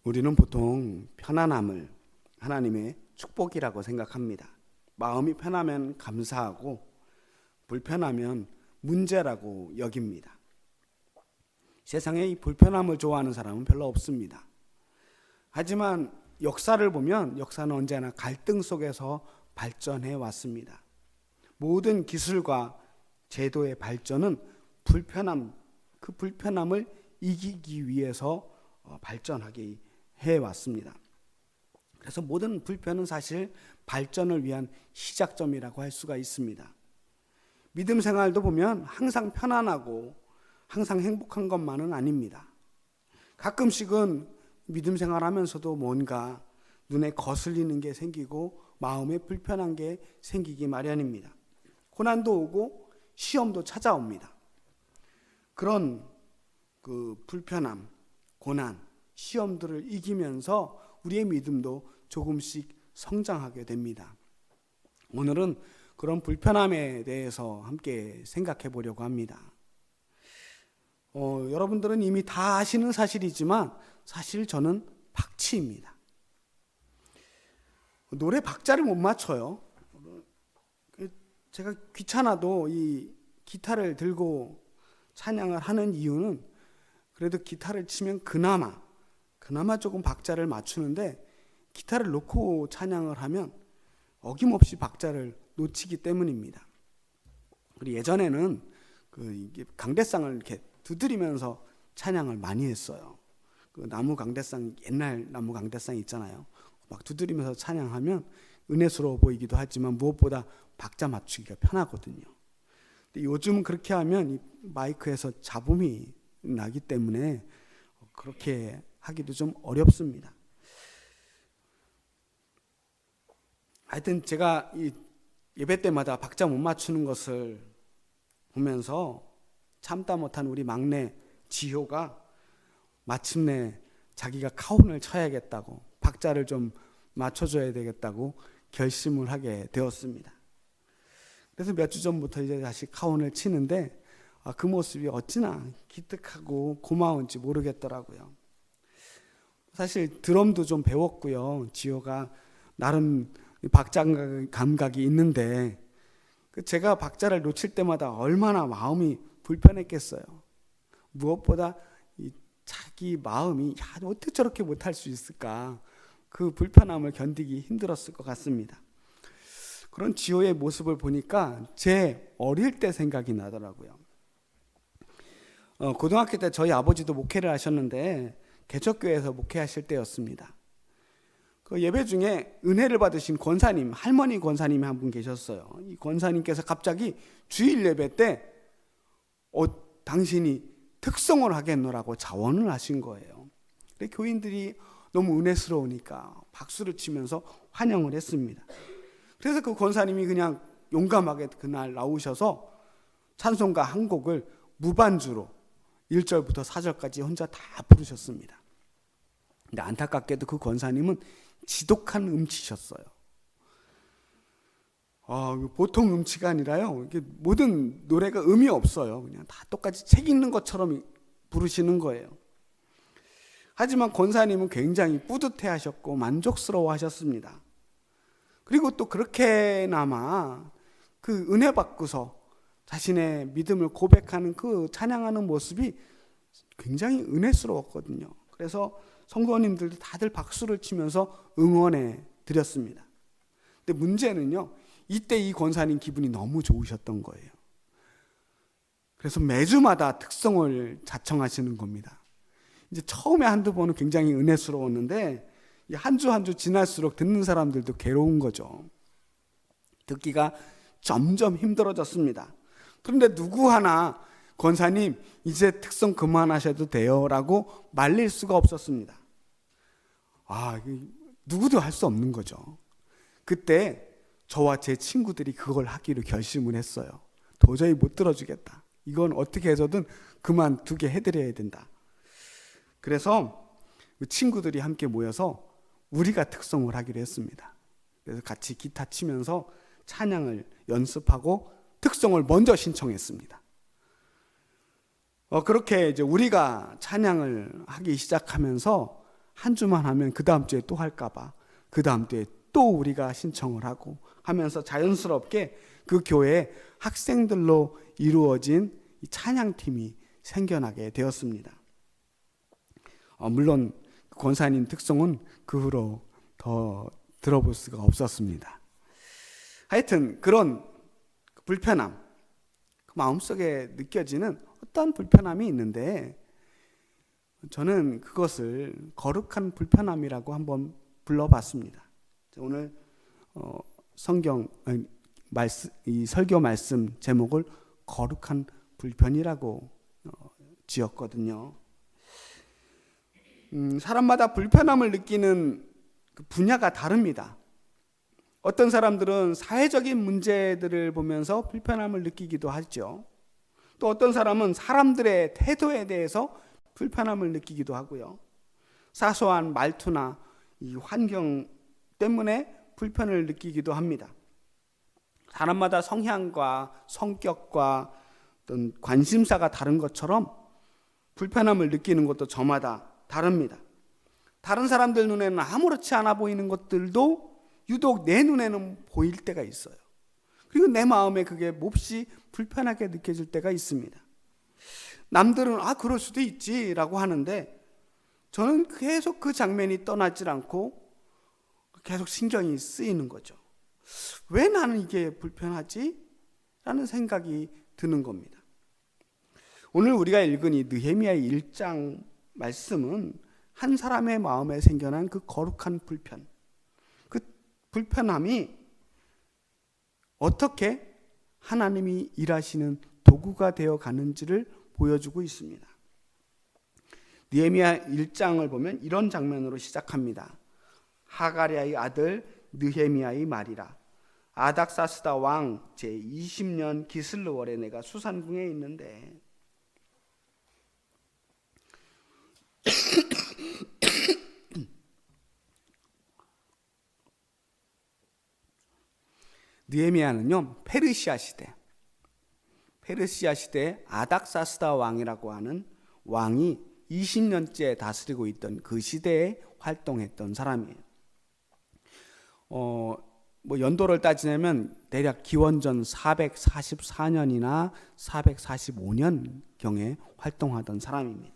우리는 보통 편안함을 하나님의 축복이라고 생각합니다. 마음이 편하면 감사하고 불편하면 문제라고 여깁니다. 세상에 이 불편함을 좋아하는 사람은 별로 없습니다. 하지만 역사를 보면 역사는 언제나 갈등 속에서 발전해 왔습니다. 모든 기술과 제도의 발전은 그 불편함을 이기기 위해서 발전하게 해왔습니다. 그래서 모든 불편은 사실 발전을 위한 시작점이라고 할 수가 있습니다. 믿음 생활도 보면 항상 편안하고 항상 행복한 것만은 아닙니다. 가끔씩은 믿음 생활하면서도 뭔가 눈에 거슬리는 게 생기고 마음에 불편한 게 생기기 마련입니다. 고난도 오고 시험도 찾아옵니다. 그런 그 불편함, 고난, 시험들을 이기면서 우리의 믿음도 조금씩 성장하게 됩니다. 오늘은 그런 불편함에 대해서 함께 생각해 보려고 합니다. 여러분들은 이미 다 아시는 사실이지만 사실 저는 박치입니다. 노래 박자를 못 맞춰요. 제가 귀찮아도 이 기타를 들고 찬양을 하는 이유는 그래도 기타를 치면 그나마 조금 박자를 맞추는데 기타를 놓고 찬양을 하면 어김없이 박자를 놓치기 때문입니다. 그리고 예전에는 이게 강대상을 이렇게 두드리면서 찬양을 많이 했어요. 그 나무 강대상, 옛날 나무 강대상 있잖아요. 막 두드리면서 찬양하면 은혜스러워 보이기도 하지만 무엇보다 박자 맞추기가 편하거든요. 근데 요즘은 그렇게 하면 이 마이크에서 잡음이 나기 때문에 그렇게 하기도 좀 어렵습니다. 하여튼 제가 이 예배 때마다 박자 못 맞추는 것을 보면서 참다 못한 우리 막내 지효가 마침내 자기가 카혼을 쳐야겠다고, 박자를 좀 맞춰줘야 되겠다고 결심을 하게 되었습니다. 그래서 몇 주 전부터 이제 다시 카혼을 치는데 그 모습이 어찌나 기특하고 고마운지 모르겠더라고요. 사실 드럼도 좀 배웠고요. 지효가 나름 박자 감각이 있는데 제가 박자를 놓칠 때마다 얼마나 마음이 불편했겠어요. 무엇보다 자기 마음이 어떻게 저렇게 못할 수 있을까, 그 불편함을 견디기 힘들었을 것 같습니다. 그런 지효의 모습을 보니까 제 어릴 때 생각이 나더라고요. 고등학교 때 저희 아버지도 목회를 하셨는데 개척교회에서 목회하실 때였습니다. 그 예배 중에 은혜를 받으신 권사님, 할머니 권사님이 한 분 계셨어요. 이 권사님께서 갑자기 주일 예배 때 당신이 특성을 하겠노라고 자원을 하신 거예요. 근데 교인들이 너무 은혜스러우니까 박수를 치면서 환영을 했습니다. 그래서 그 권사님이 그냥 용감하게 그날 나오셔서 찬송가 한 곡을 무반주로 1절부터 4절까지 혼자 다 부르셨습니다. 근데 안타깝게도 그 권사님은 지독한 음치셨어요. 보통 음치가 아니라요, 이게 모든 노래가 음이 없어요. 그냥 다 똑같이 책 읽는 것처럼 부르시는 거예요. 하지만 권사님은 굉장히 뿌듯해 하셨고 만족스러워 하셨습니다. 그리고 또 그렇게나마 그 은혜 받고서 자신의 믿음을 고백하는 그 찬양하는 모습이 굉장히 은혜스러웠거든요. 그래서 성도님들도 다들 박수를 치면서 응원해 드렸습니다. 근데 문제는요, 이때 이 권사님 기분이 너무 좋으셨던 거예요. 그래서 매주마다 특성을 자청하시는 겁니다. 이제 처음에 한두 번은 굉장히 은혜스러웠는데 한 주 한 주 지날수록 듣는 사람들도 괴로운 거죠. 듣기가 점점 힘들어졌습니다. 그런데 누구 하나 권사님 이제 특성 그만하셔도 돼요 라고 말릴 수가 없었습니다. 누구도 할 수 없는 거죠. 그때 저와 제 친구들이 그걸 하기로 결심을 했어요. 도저히 못 들어주겠다. 이건 어떻게 해서든 그만두게 해드려야 된다. 그래서 친구들이 함께 모여서 우리가 특성을 하기로 했습니다. 그래서 같이 기타 치면서 찬양을 연습하고 특성을 먼저 신청했습니다. 그렇게 이제 우리가 찬양을 하기 시작하면서 한 주만 하면 그 다음 주에 또 할까봐 그 다음 주에 또 우리가 신청을 하고 하면서 자연스럽게 그 교회에 학생들로 이루어진 이 찬양팀이 생겨나게 되었습니다. 물론 권사님 특성은 그 후로 더 들어볼 수가 없었습니다. 하여튼 그런 불편함, 그 마음속에 느껴지는 어떤 불편함이 있는데 저는 그것을 거룩한 불편함이라고 한번 불러봤습니다. 오늘 성경 이 설교 말씀 제목을 거룩한 불편이라고 지었거든요. 사람마다 불편함을 느끼는 그 분야가 다릅니다. 어떤 사람들은 사회적인 문제들을 보면서 불편함을 느끼기도 하죠. 또 어떤 사람은 사람들의 태도에 대해서 불편함을 느끼기도 하고요. 사소한 말투나 이 환경 때문에 불편을 느끼기도 합니다. 사람마다 성향과 성격과 어떤 관심사가 다른 것처럼 불편함을 느끼는 것도 저마다 다릅니다. 다른 사람들 눈에는 아무렇지 않아 보이는 것들도 유독 내 눈에는 보일 때가 있어요. 그리고 내 마음에 그게 몹시 불편하게 느껴질 때가 있습니다. 남들은 그럴 수도 있지라고 하는데 저는 계속 그 장면이 떠나질 않고 계속 신경이 쓰이는 거죠. 왜 나는 이게 불편하지? 라는 생각이 드는 겁니다. 오늘 우리가 읽은 이 느헤미야의 1장 말씀은 한 사람의 마음에 생겨난 그 거룩한 불편, 그 불편함이 어떻게 하나님이 일하시는 도구가 되어 가는지를 보여주고 있습니다. 느헤미야 1장을 보면 이런 장면으로 시작합니다. 하가랴의 아들 느헤미야의 말이라. 아닥사스다 왕 제20년 기슬르월에 내가 수산궁에 있는데 느헤미야는요 페르시아 시대 아닥사스다 왕이라고 하는 왕이 20년째 다스리고 있던 그 시대에 활동했던 사람이에요. 연도를 따지면 대략 기원전 444년이나 445년 경에 활동하던 사람입니다.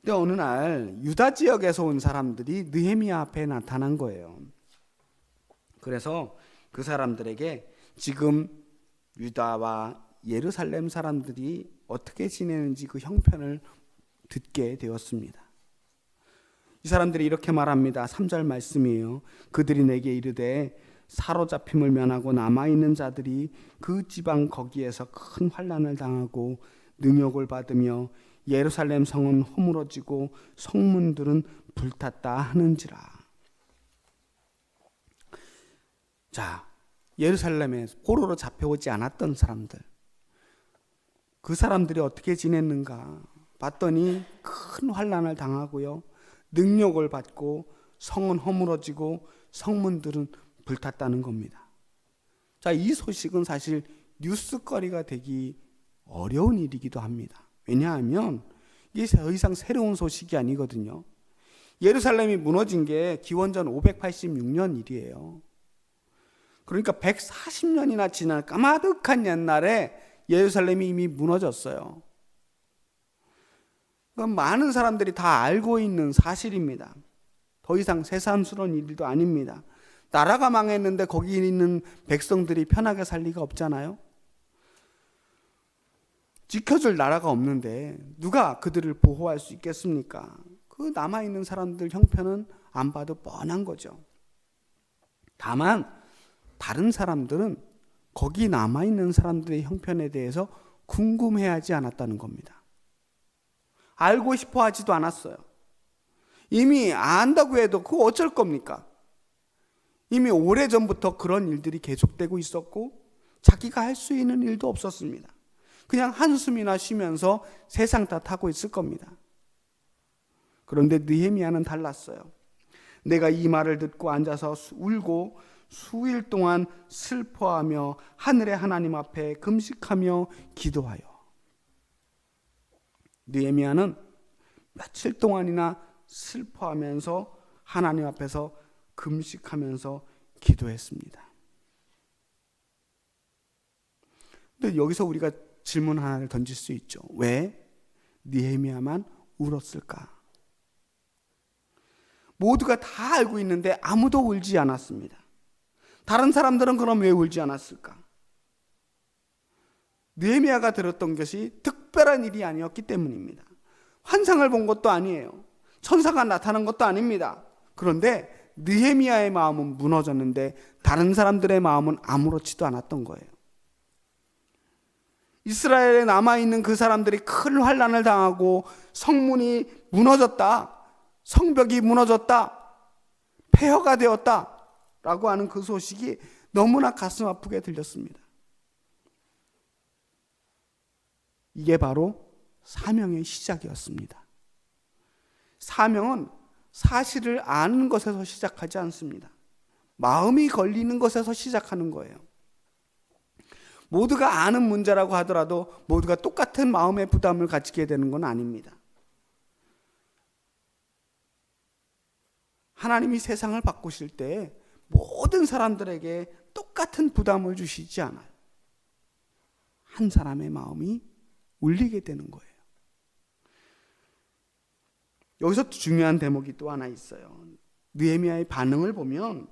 근데 어느 날 유다 지역에서 온 사람들이 느헤미야 앞에 나타난 거예요. 그래서 그 사람들에게 지금 유다와 예루살렘 사람들이 어떻게 지내는지 그 형편을 듣게 되었습니다. 이 사람들이 이렇게 말합니다. 3절 말씀이에요. 그들이 내게 이르되 사로잡힘을 면하고 남아있는 자들이 그 지방 거기에서 큰 환난을 당하고 능욕을 받으며 예루살렘 성은 허물어지고 성문들은 불탔다 하는지라. 자, 예루살렘에 포로로 잡혀오지 않았던 사람들, 그 사람들이 어떻게 지냈는가 봤더니 큰 환난을 당하고요, 능욕을 받고 성은 허물어지고 성문들은 불탔다는 겁니다. 자, 이 소식은 사실 뉴스거리가 되기 어려운 일이기도 합니다. 왜냐하면 이게 더 이상 새로운 소식이 아니거든요. 예루살렘이 무너진 게 기원전 586년 일이에요. 그러니까 140년이나 지난 까마득한 옛날에 예루살렘이 이미 무너졌어요. 그건 많은 사람들이 다 알고 있는 사실입니다. 더 이상 새삼스러운 일도 아닙니다. 나라가 망했는데 거기 있는 백성들이 편하게 살 리가 없잖아요. 지켜줄 나라가 없는데 누가 그들을 보호할 수 있겠습니까? 그 남아있는 사람들 형편은 안 봐도 뻔한 거죠. 다만 다른 사람들은 거기 남아있는 사람들의 형편에 대해서 궁금해하지 않았다는 겁니다. 알고 싶어 하지도 않았어요. 이미 안다고 해도 그거 어쩔 겁니까? 이미 오래전부터 그런 일들이 계속되고 있었고 자기가 할 수 있는 일도 없었습니다. 그냥 한숨이나 쉬면서 세상 탓하고 있을 겁니다. 그런데 느헤미야는 달랐어요. 내가 이 말을 듣고 앉아서 울고 수일 동안 슬퍼하며 하늘의 하나님 앞에 금식하며 기도하여. 느헤미야는 며칠 동안이나 슬퍼하면서 하나님 앞에서 금식하면서 기도했습니다. 근데 여기서 우리가 질문 하나를 던질 수 있죠. 왜 느헤미야만 울었을까? 모두가 다 알고 있는데 아무도 울지 않았습니다. 다른 사람들은 그럼 왜 울지 않았을까? 느헤미야가 들었던 것이 특별한 일이 아니었기 때문입니다. 환상을 본 것도 아니에요. 천사가 나타난 것도 아닙니다. 그런데 느헤미야의 마음은 무너졌는데 다른 사람들의 마음은 아무렇지도 않았던 거예요. 이스라엘에 남아있는 그 사람들이 큰 환난을 당하고 성문이 무너졌다, 성벽이 무너졌다, 폐허가 되었다 라고 하는 그 소식이 너무나 가슴 아프게 들렸습니다. 이게 바로 사명의 시작이었습니다. 사명은 사실을 아는 것에서 시작하지 않습니다. 마음이 걸리는 것에서 시작하는 거예요. 모두가 아는 문제라고 하더라도 모두가 똑같은 마음의 부담을 가지게 되는 건 아닙니다. 하나님이 세상을 바꾸실 때 모든 사람들에게 똑같은 부담을 주시지 않아요. 한 사람의 마음이 울리게 되는 거예요. 여기서 중요한 대목이 또 하나 있어요. 느헤미야의 반응을 보면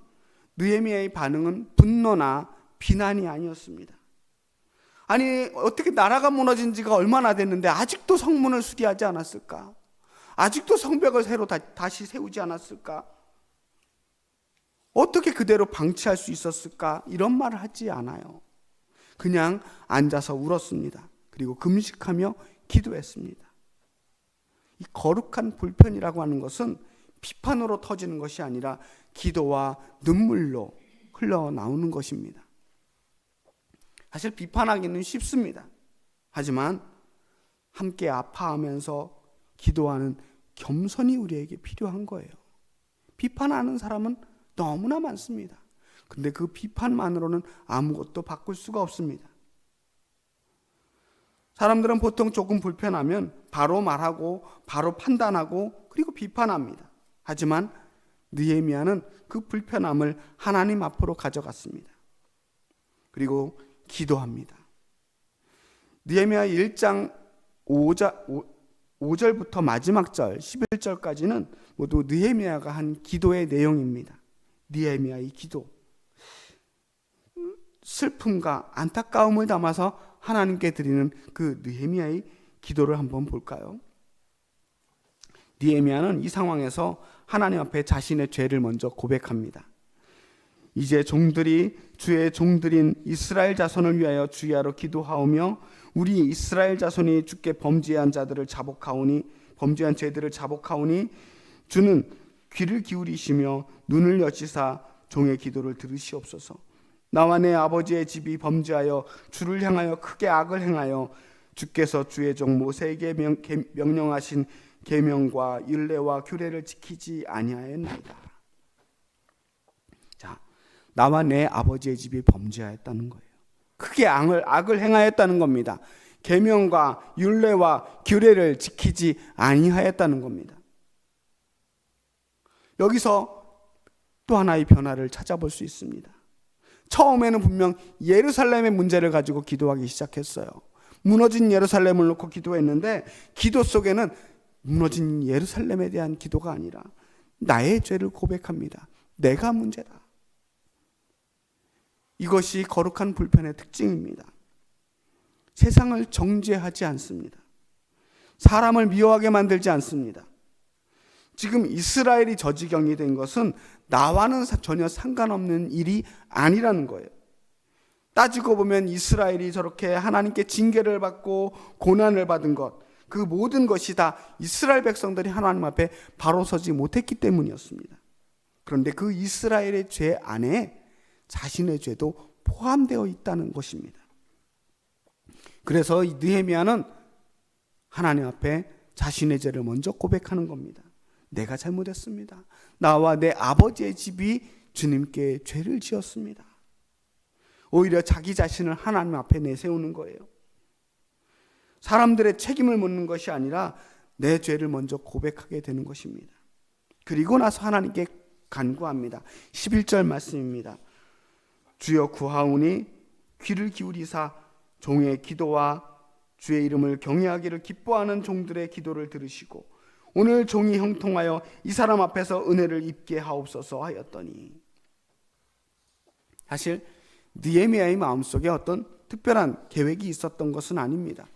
느헤미야의 반응은 분노나 비난이 아니었습니다. 아니, 어떻게 나라가 무너진 지가 얼마나 됐는데 아직도 성문을 수리하지 않았을까? 아직도 성벽을 새로 다시 세우지 않았을까? 어떻게 그대로 방치할 수 있었을까? 이런 말을 하지 않아요. 그냥 앉아서 울었습니다. 그리고 금식하며 기도했습니다. 이 거룩한 불편이라고 하는 것은 비판으로 터지는 것이 아니라 기도와 눈물로 흘러나오는 것입니다. 사실 비판하기는 쉽습니다. 하지만 함께 아파하면서 기도하는 겸손이 우리에게 필요한 거예요. 비판하는 사람은 너무나 많습니다. 근데 그 비판만으로는 아무것도 바꿀 수가 없습니다. 사람들은 보통 조금 불편하면 바로 말하고 바로 판단하고 그리고 비판합니다. 하지만 느헤미야는 그 불편함을 하나님 앞으로 가져갔습니다. 그리고 기도합니다. 느헤미야 1장 5절부터 마지막 절 11절까지는 모두 느헤미야가 한 기도의 내용입니다. 느헤미야의 기도, 슬픔과 안타까움을 담아서 하나님께 드리는 그 느헤미야의 기도를 한번 볼까요? 느헤미야는 이 상황에서 하나님 앞에 자신의 죄를 먼저 고백합니다. 이제 종들이 주의 종들인 이스라엘 자손을 위하여 주야로 기도하오며 우리 이스라엘 자손이 주께 범죄한 자들을 자복하오니 범죄한 죄들을 자복하오니 주는 귀를 기울이시며 눈을 여시사 종의 기도를 들으시옵소서. 나와 내 아버지의 집이 범죄하여 주를 향하여 크게 악을 행하여 주께서 주의 종 모세에게 명령하신 계명과 율례와 규례를 지키지 아니하였나이다. 자, 나와 내 아버지의 집이 범죄하였다는 거예요. 크게 악을 행하였다는 겁니다. 계명과 율례와 규례를 지키지 아니하였다는 겁니다. 여기서 또 하나의 변화를 찾아볼 수 있습니다. 처음에는 분명 예루살렘의 문제를 가지고 기도하기 시작했어요. 무너진 예루살렘을 놓고 기도했는데 기도 속에는 무너진 예루살렘에 대한 기도가 아니라 나의 죄를 고백합니다. 내가 문제다. 이것이 거룩한 불편의 특징입니다. 세상을 정죄하지 않습니다. 사람을 미워하게 만들지 않습니다. 지금 이스라엘이 저 지경이 된 것은 나와는 전혀 상관없는 일이 아니라는 거예요. 따지고 보면 이스라엘이 저렇게 하나님께 징계를 받고 고난을 받은 것, 그 모든 것이 다 이스라엘 백성들이 하나님 앞에 바로 서지 못했기 때문이었습니다. 그런데 그 이스라엘의 죄 안에 자신의 죄도 포함되어 있다는 것입니다. 그래서 이 느헤미야는 하나님 앞에 자신의 죄를 먼저 고백하는 겁니다. 내가 잘못했습니다. 나와 내 아버지의 집이 주님께 죄를 지었습니다. 오히려 자기 자신을 하나님 앞에 내세우는 거예요. 사람들의 책임을 묻는 것이 아니라 내 죄를 먼저 고백하게 되는 것입니다. 그리고 나서 하나님께 간구합니다. 11절 말씀입니다. 주여 구하오니 귀를 기울이사 종의 기도와 주의 이름을 경외하기를 기뻐하는 종들의 기도를 들으시고 오늘 종이 형통하여 이 사람 앞에서 은혜를 입게 하옵소서 하였더니, 사실 느헤미야의 마음속에 어떤 특별한 계획이 있었던 것은 아닙니다.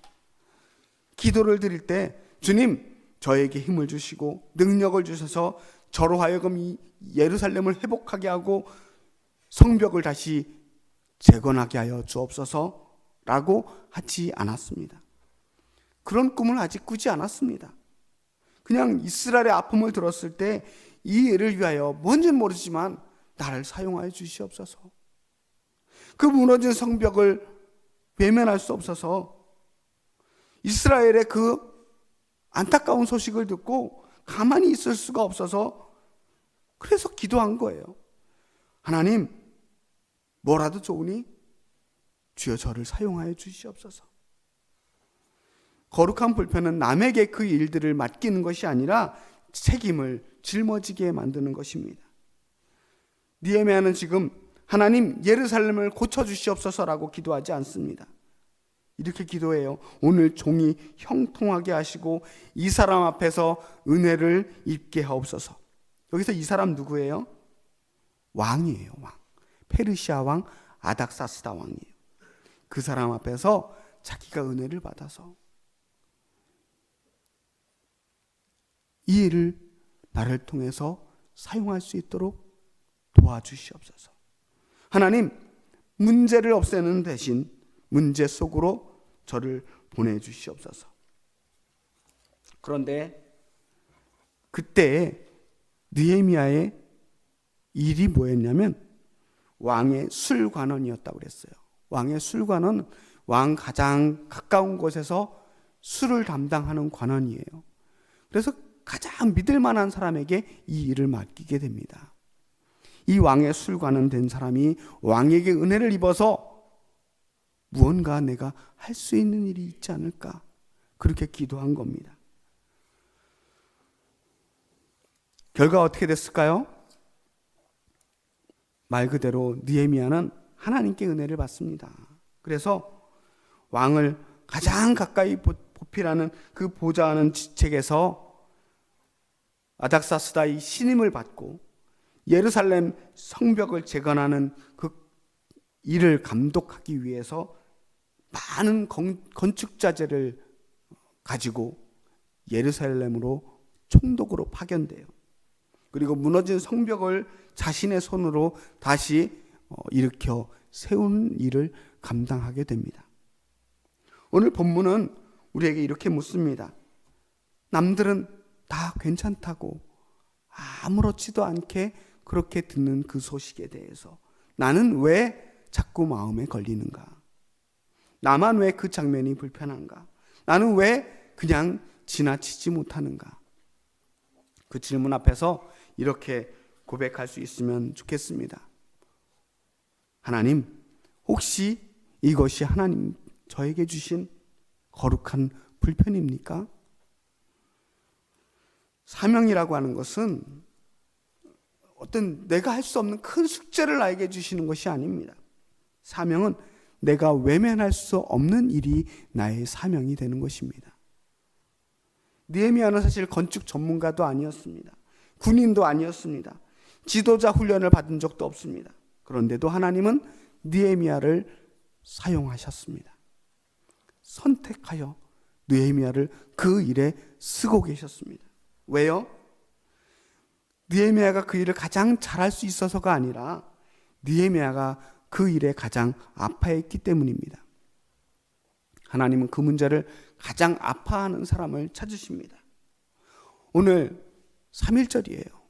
기도를 드릴 때 주님 저에게 힘을 주시고 능력을 주셔서 저로 하여금 이 예루살렘을 회복하게 하고 성벽을 다시 재건하게 하여 주옵소서라고 하지 않았습니다. 그런 꿈을 아직 꾸지 않았습니다. 그냥 이스라엘의 아픔을 들었을 때 이 일을 위하여 뭔지는 모르지만 나를 사용하여 주시옵소서. 그 무너진 성벽을 외면할 수 없어서 이스라엘의 그 안타까운 소식을 듣고 가만히 있을 수가 없어서 그래서 기도한 거예요. 하나님, 뭐라도 좋으니 주여 저를 사용하여 주시옵소서. 거룩한 불편은 남에게 그 일들을 맡기는 것이 아니라 책임을 짊어지게 만드는 것입니다. 느헤미야는 지금 하나님 예루살렘을 고쳐주시옵소서라고 기도하지 않습니다. 이렇게 기도해요. 오늘 종이 형통하게 하시고 이 사람 앞에서 은혜를 입게 하옵소서. 여기서 이 사람 누구예요? 왕이에요. 왕. 페르시아 왕 아닥사스다 왕이에요. 그 사람 앞에서 자기가 은혜를 받아서 이 일을 나를 통해서 사용할 수 있도록 도와주시옵소서. 하나님, 문제를 없애는 대신 문제 속으로 저를 보내주시옵소서. 그런데 그때 느헤미야의 일이 뭐였냐면 왕의 술관원이었다고 그랬어요. 왕의 술관원은 왕 가장 가까운 곳에서 술을 담당하는 관원이에요. 그래서 가장 믿을 만한 사람에게 이 일을 맡기게 됩니다. 이 왕의 술관원 된 사람이 왕에게 은혜를 입어서 무언가 내가 할 수 있는 일이 있지 않을까, 그렇게 기도한 겁니다. 결과 어떻게 됐을까요? 말 그대로 느헤미야는 하나님께 은혜를 받습니다. 그래서 왕을 가장 가까이 보필하는 그 보좌하는 지책에서 아닥사스다의 신임을 받고 예루살렘 성벽을 재건하는 그 일을 감독하기 위해서 많은 건축자재를 가지고 예루살렘으로 총독으로 파견돼요. 그리고 무너진 성벽을 자신의 손으로 다시 일으켜 세우는 일을 감당하게 됩니다. 오늘 본문은 우리에게 이렇게 묻습니다. 남들은 다 괜찮다고 아무렇지도 않게 그렇게 듣는 그 소식에 대해서 나는 왜 자꾸 마음에 걸리는가? 나만 왜 그 장면이 불편한가? 나는 왜 그냥 지나치지 못하는가? 그 질문 앞에서 이렇게 고백할 수 있으면 좋겠습니다. 하나님, 혹시 이것이 하나님 저에게 주신 거룩한 불편입니까? 사명이라고 하는 것은 어떤 내가 할 수 없는 큰 숙제를 나에게 주시는 것이 아닙니다. 사명은 내가 외면할 수 없는 일이 나의 사명이 되는 것입니다. 느헤미야는 사실 건축 전문가도 아니었습니다. 군인도 아니었습니다. 지도자 훈련을 받은 적도 없습니다. 그런데도 하나님은 느헤미야를 사용하셨습니다. 선택하여 느헤미야를 그 일에 쓰고 계셨습니다. 왜요? 느헤미야가 그 일을 가장 잘할 수 있어서가 아니라 느헤미야가 그 일에 가장 아파했기 때문입니다. 하나님은 그 문제를 가장 아파하는 사람을 찾으십니다. 오늘 3.1절이에요.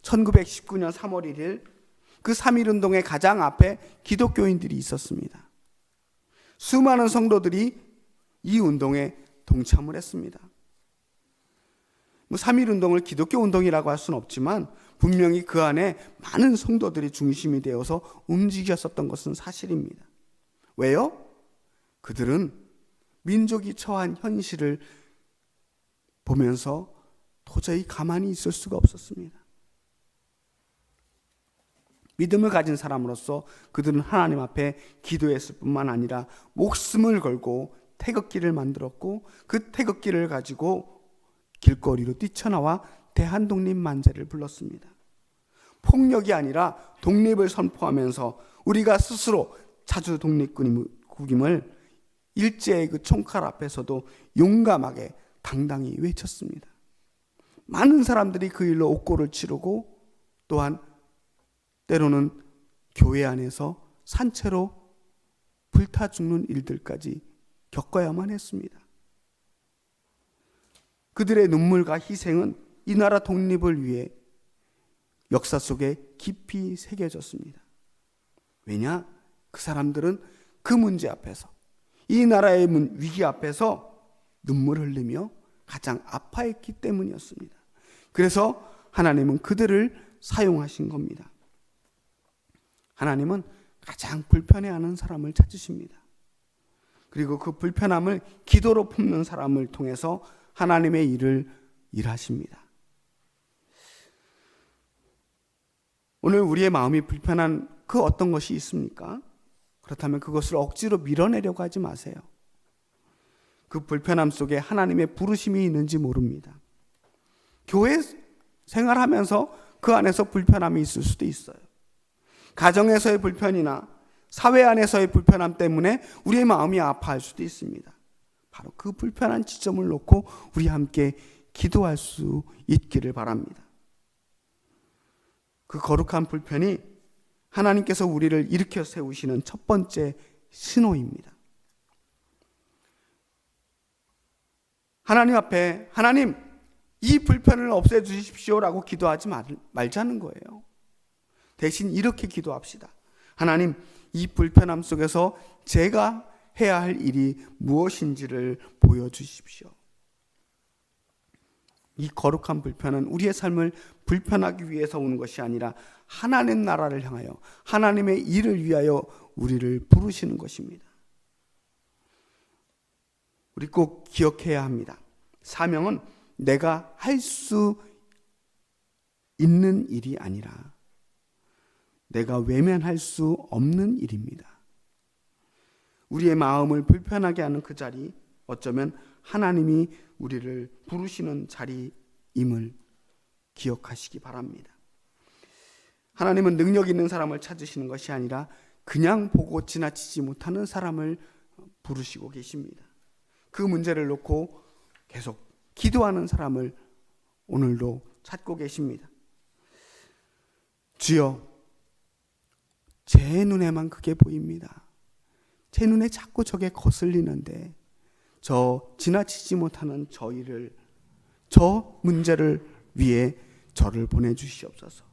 1919년 3월 1일 그 3.1운동의 가장 앞에 기독교인들이 있었습니다. 수많은 성도들이 이 운동에 동참을 했습니다. 3.1운동을 기독교 운동이라고 할 수는 없지만 분명히 그 안에 많은 성도들이 중심이 되어서 움직였었던 것은 사실입니다. 왜요? 그들은 민족이 처한 현실을 보면서 도저히 가만히 있을 수가 없었습니다. 믿음을 가진 사람으로서 그들은 하나님 앞에 기도했을 뿐만 아니라 목숨을 걸고 태극기를 만들었고 그 태극기를 가지고 길거리로 뛰쳐나와 대한독립 만세를 불렀습니다. 폭력이 아니라 독립을 선포하면서 우리가 스스로 자주 독립국임을 일제의 그 총칼 앞에서도 용감하게 당당히 외쳤습니다. 많은 사람들이 그 일로 옥고를 치르고 또한 때로는 교회 안에서 산채로 불타 죽는 일들까지 겪어야만 했습니다. 그들의 눈물과 희생은 이 나라 독립을 위해 역사 속에 깊이 새겨졌습니다. 왜냐? 그 사람들은 그 문제 앞에서, 이 나라의 위기 앞에서 눈물을 흘리며 가장 아파했기 때문이었습니다. 그래서 하나님은 그들을 사용하신 겁니다. 하나님은 가장 불편해하는 사람을 찾으십니다. 그리고 그 불편함을 기도로 품는 사람을 통해서 하나님의 일을 일하십니다. 오늘 우리의 마음이 불편한 그 어떤 것이 있습니까? 그렇다면 그것을 억지로 밀어내려고 하지 마세요. 그 불편함 속에 하나님의 부르심이 있는지 모릅니다. 교회 생활하면서 그 안에서 불편함이 있을 수도 있어요. 가정에서의 불편이나 사회 안에서의 불편함 때문에 우리의 마음이 아파할 수도 있습니다. 바로 그 불편한 지점을 놓고 우리 함께 기도할 수 있기를 바랍니다. 그 거룩한 불편이 하나님께서 우리를 일으켜 세우시는 첫 번째 신호입니다. 하나님 앞에 하나님 이 불편을 없애주십시오라고 기도하지 말자는 거예요. 대신 이렇게 기도합시다. 하나님, 이 불편함 속에서 제가 해야 할 일이 무엇인지를 보여주십시오. 이 거룩한 불편은 우리의 삶을 불편하기 위해서 오는 것이 아니라 하나님 나라를 향하여 하나님의 일을 위하여 우리를 부르시는 것입니다. 우리 꼭 기억해야 합니다. 사명은 내가 할 수 있는 일이 아니라 내가 외면할 수 없는 일입니다. 우리의 마음을 불편하게 하는 그 자리, 어쩌면 하나님이 우리를 부르시는 자리임을 기억하시기 바랍니다. 하나님은 능력 있는 사람을 찾으시는 것이 아니라 그냥 보고 지나치지 못하는 사람을 부르시고 계십니다. 그 문제를 놓고 계속 기도하는 사람을 오늘도 찾고 계십니다. 주여, 제 눈에만 그게 보입니다. 제 눈에 자꾸 저게 거슬리는데 저 지나치지 못하는 저 문제를 위해 저를 보내주시옵소서.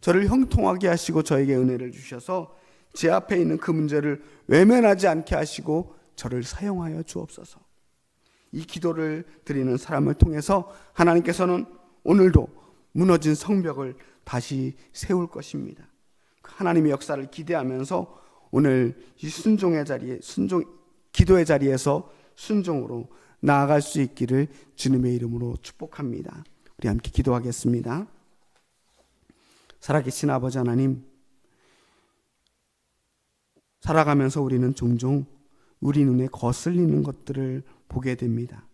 저를 형통하게 하시고 저에게 은혜를 주셔서 제 앞에 있는 그 문제를 외면하지 않게 하시고 저를 사용하여 주옵소서. 이 기도를 드리는 사람을 통해서 하나님께서는 오늘도 무너진 성벽을 다시 세울 것입니다. 하나님의 역사를 기대하면서 오늘 이 기도의 자리에서 순종으로 나아갈 수 있기를 주님의 이름으로 축복합니다. 우리 함께 기도하겠습니다. 살아계신 아버지 하나님, 살아가면서 우리는 종종 우리 눈에 거슬리는 것들을 보게 됩니다.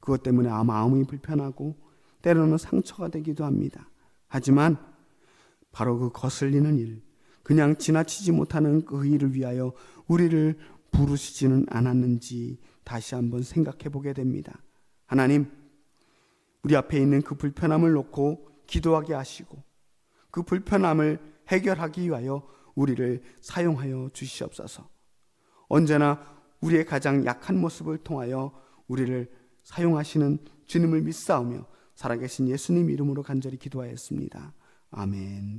그것 때문에 마음이 불편하고 때로는 상처가 되기도 합니다. 하지만 바로 그 거슬리는 일, 그냥 지나치지 못하는 그 일을 위하여 우리를 부르시지는 않았는지 다시 한번 생각해 보게 됩니다. 하나님, 우리 앞에 있는 그 불편함을 놓고 기도하게 하시고 그 불편함을 해결하기 위하여 우리를 사용하여 주시옵소서. 언제나 우리의 가장 약한 모습을 통하여 우리를 사용하시는 주님을 믿사오며 살아계신 예수님 이름으로 간절히 기도하였습니다. 아멘.